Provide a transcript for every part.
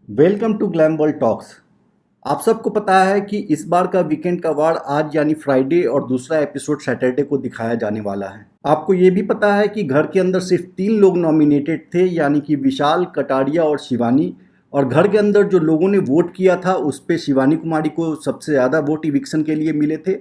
Welcome to glam world talks. आप सबको पता है कि इस बार का वीकेंड का वार आज यानी फ्राइडे और दूसरा एपिसोड सैटरडे को दिखाया जाने वाला है। आपको ये भी पता है कि घर के अंदर सिर्फ 3 लोग नॉमिनेटेड थे, यानी कि विशाल, कटारिया और शिवानी। और घर के अंदर जो लोगों ने वोट किया था उस पे शिवानी कुमारी को सबसे ज़्यादा वोट इविक्शन के लिए मिले थे।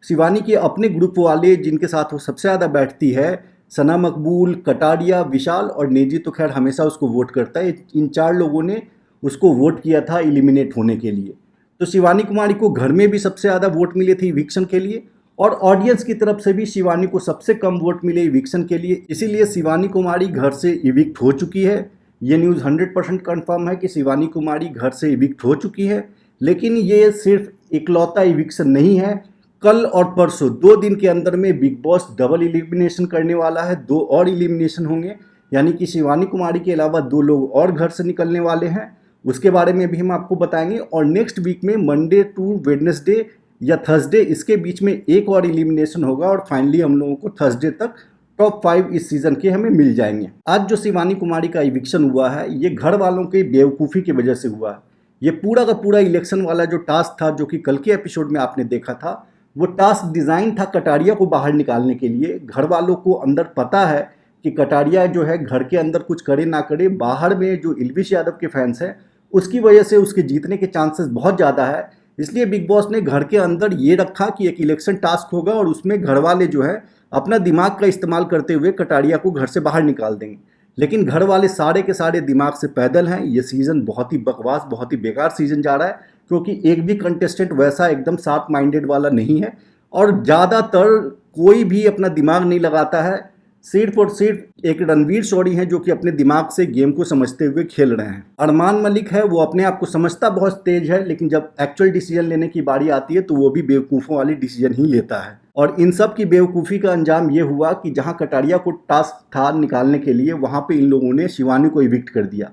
शिवानी के अपने ग्रुप वाले जिनके साथ वो सबसे ज़्यादा बैठती है, सना मकबूल, कटारिया, विशाल और नेजी तो खैर हमेशा उसको वोट करता है, इन 4 लोगों ने उसको वोट किया था एलिमिनेट होने के लिए। तो शिवानी कुमारी को घर में भी सबसे ज़्यादा वोट मिले थे इविक्शन के लिए, और ऑडियंस की तरफ से भी शिवानी को सबसे कम वोट मिले इविक्शन के लिए। इसीलिए शिवानी कुमारी घर से इविक्ट हो चुकी है। ये न्यूज़ 100% कन्फर्म है कि शिवानी कुमारी घर से इविक्ट हो चुकी है। लेकिन ये सिर्फ इकलौता इविक्शन नहीं है। कल और परसों 2 दिन के अंदर में बिग बॉस डबल इलिमिनेशन करने वाला है। 2 और इलिमिनेशन होंगे, यानी कि शिवानी कुमारी के अलावा 2 लोग और घर से निकलने वाले हैं। उसके बारे में भी हम आपको बताएंगे। और नेक्स्ट वीक में मंडे टू वेडनेसडे या थर्सडे इसके बीच में एक और एलिमिनेशन होगा, और फाइनली हम लोगों को थर्सडे तक टॉप 5 इस सीजन के हमें मिल जाएंगे। आज जो शिवानी कुमारी का इविक्शन हुआ है ये घर वालों के बेवकूफ़ी की वजह से हुआ है। ये पूरा का पूरा इलेक्शन वाला जो टास्क था, जो कि कल के एपिसोड में आपने देखा था, वो टास्क डिज़ाइन था कटारिया को बाहर निकालने के लिए। घर वालों को अंदर पता है कि कटारिया जो है घर के अंदर कुछ करे ना करे, बाहर में जो इल्विश यादव के फैंस हैं उसकी वजह से उसके जीतने के चांसेस बहुत ज़्यादा है। इसलिए बिग बॉस ने घर के अंदर ये रखा कि एक इलेक्शन टास्क होगा और उसमें घर वाले जो है अपना दिमाग का इस्तेमाल करते हुए कटारिया को घर से बाहर निकाल देंगे। लेकिन घर वाले सारे के सारे दिमाग से पैदल हैं। ये सीज़न बहुत ही बकवास, बहुत ही बेकार सीज़न जा रहा है, क्योंकि एक भी कंटेस्टेंट वैसा एकदम शार्प माइंडेड वाला नहीं है, और ज़्यादातर कोई भी अपना दिमाग नहीं लगाता है। सिर्फ और सिर्फ एक रणवीर शौरी हैं जो कि अपने दिमाग से गेम को समझते हुए खेल रहे हैं। अरमान मलिक है, वो अपने आप को समझता बहुत तेज है, लेकिन जब एक्चुअल डिसीजन लेने की बारी आती है तो वो भी बेवकूफ़ों वाली डिसीजन ही लेता है। और इन सब की बेवकूफ़ी का अंजाम ये हुआ कि जहां कटारिया को टास्क था निकालने के लिए, वहां पे इन लोगों ने शिवानी को इविक्ट कर दिया।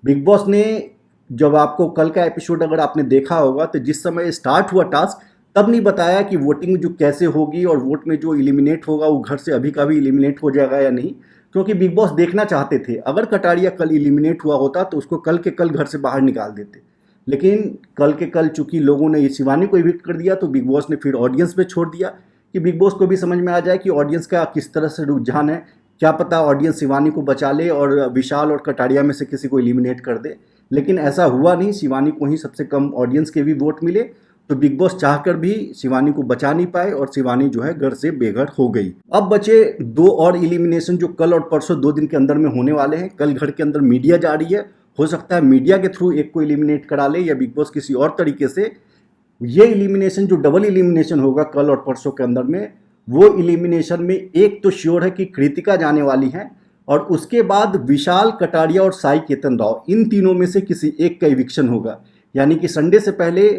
बिग बॉस ने, जब आपको कल का एपिसोड अगर आपने देखा होगा, तो जिस समय स्टार्ट हुआ टास्क तब नहीं बताया कि वोटिंग जो कैसे होगी और वोट में जो इलिमिनेट होगा वो घर से अभी का भी इलिमिनेट हो जाएगा या नहीं, क्योंकि बिग बॉस देखना चाहते थे अगर कटारिया कल इलिमिनेट हुआ होता तो उसको कल के कल घर से बाहर निकाल देते। लेकिन कल के कल चूंकि लोगों ने शिवानी को इविक्ट कर दिया तो बिग बॉस ने फिर ऑडियंस पे छोड़ दिया कि बिग बॉस को भी समझ में आ जाए कि ऑडियंस का किस तरह से रुझान है। क्या पता ऑडियंस शिवानी को बचा ले और विशाल और कटारिया में से किसी को इलिमिनेट कर दे। लेकिन ऐसा हुआ नहीं, शिवानी को ही सबसे कम ऑडियंस के भी वोट मिले। तो बिग बॉस चाहकर भी शिवानी को बचा नहीं पाए और शिवानी जो है घर से बेघर हो गई। अब बचे 2 और इलिमिनेशन जो कल और परसों 2 दिन के अंदर में होने वाले हैं। कल घर के अंदर मीडिया जा रही है, हो सकता है मीडिया के थ्रू एक को इलिमिनेट करा ले, या बिग बॉस किसी और तरीके से ये इलिमिनेशन जो डबल इलिमिनेशन होगा कल और परसों के अंदर में, वो इलिमिनेशन में एक तो श्योर है कि कृतिका जाने वाली हैं, और उसके बाद विशाल, कटारिया और साई केतन राव, इन तीनों में से किसी एक का इविक्शन होगा। यानी कि संडे से पहले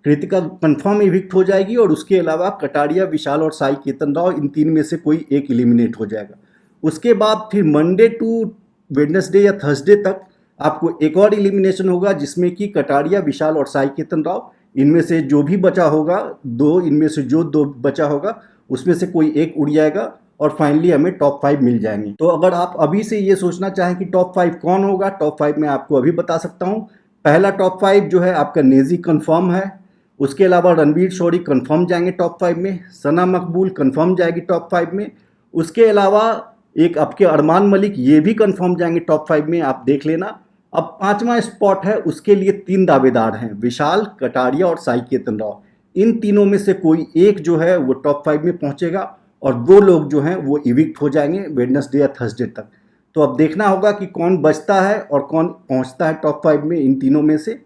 कृतिका कंफर्म इविक्ट हो जाएगी, और उसके अलावा कटारिया, विशाल और साई केतन राव, इन 3 में से कोई एक इलिमिनेट हो जाएगा। उसके बाद फिर मंडे टू वेडनेसडे या थर्सडे तक आपको एक और इलिमिनेशन होगा, जिसमें कि कटारिया, विशाल और साई केतन राव, इनमें से जो भी बचा होगा, 2 इनमें से जो 2 बचा होगा उसमें से कोई एक उड़ जाएगा, और फाइनली हमें टॉप 5 मिल जाएंगे। तो अगर आप अभी से ये सोचना चाहें कि टॉप 5 कौन होगा, टॉप 5 मैं आपको अभी बता सकता हूँ। पहला टॉप 5 जो है आपका नेजी कंफर्म है। उसके अलावा रणवीर शौरी कंफर्म जाएंगे टॉप 5 में। सना मकबूल कंफर्म जाएगी टॉप 5 में। उसके अलावा एक आपके अरमान मलिक, ये भी कंफर्म जाएंगे टॉप 5 में, आप देख लेना। अब 5वां स्पॉट है, उसके लिए 3 दावेदार हैं, विशाल, कटारिया और साई केतन राव। इन तीनों में से कोई एक जो है वो टॉप 5 में पहुंचेगा, और 2 लोग जो हैं वो इविक्ट हो जाएंगे वेडनेसडे या थर्सडे तक। तो अब देखना होगा कि कौन बचता है और कौन पहुंचता है टॉप 5 में इन तीनों में से।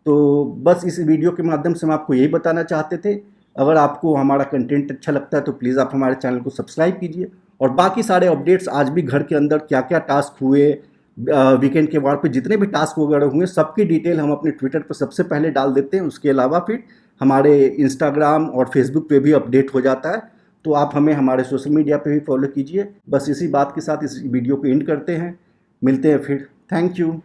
तो बस इस वीडियो के माध्यम से हम आपको यही बताना चाहते थे। अगर आपको हमारा कंटेंट अच्छा लगता है तो प्लीज़ आप हमारे चैनल को सब्सक्राइब कीजिए, और बाकी सारे अपडेट्स आज भी घर के अंदर क्या क्या टास्क हुए, वीकेंड के वार पे जितने भी टास्क वगैरह हुए, सबकी डिटेल हम अपने ट्विटर पर सबसे पहले डाल देते हैं। उसके अलावा फिर हमारे इंस्टाग्राम और फेसबुक पे भी अपडेट हो जाता है। तो आप हमें हमारे सोशल मीडिया पे भी फॉलो कीजिए। बस इसी बात के साथ इस वीडियो को एंड करते हैं, मिलते हैं फिर। Thank you.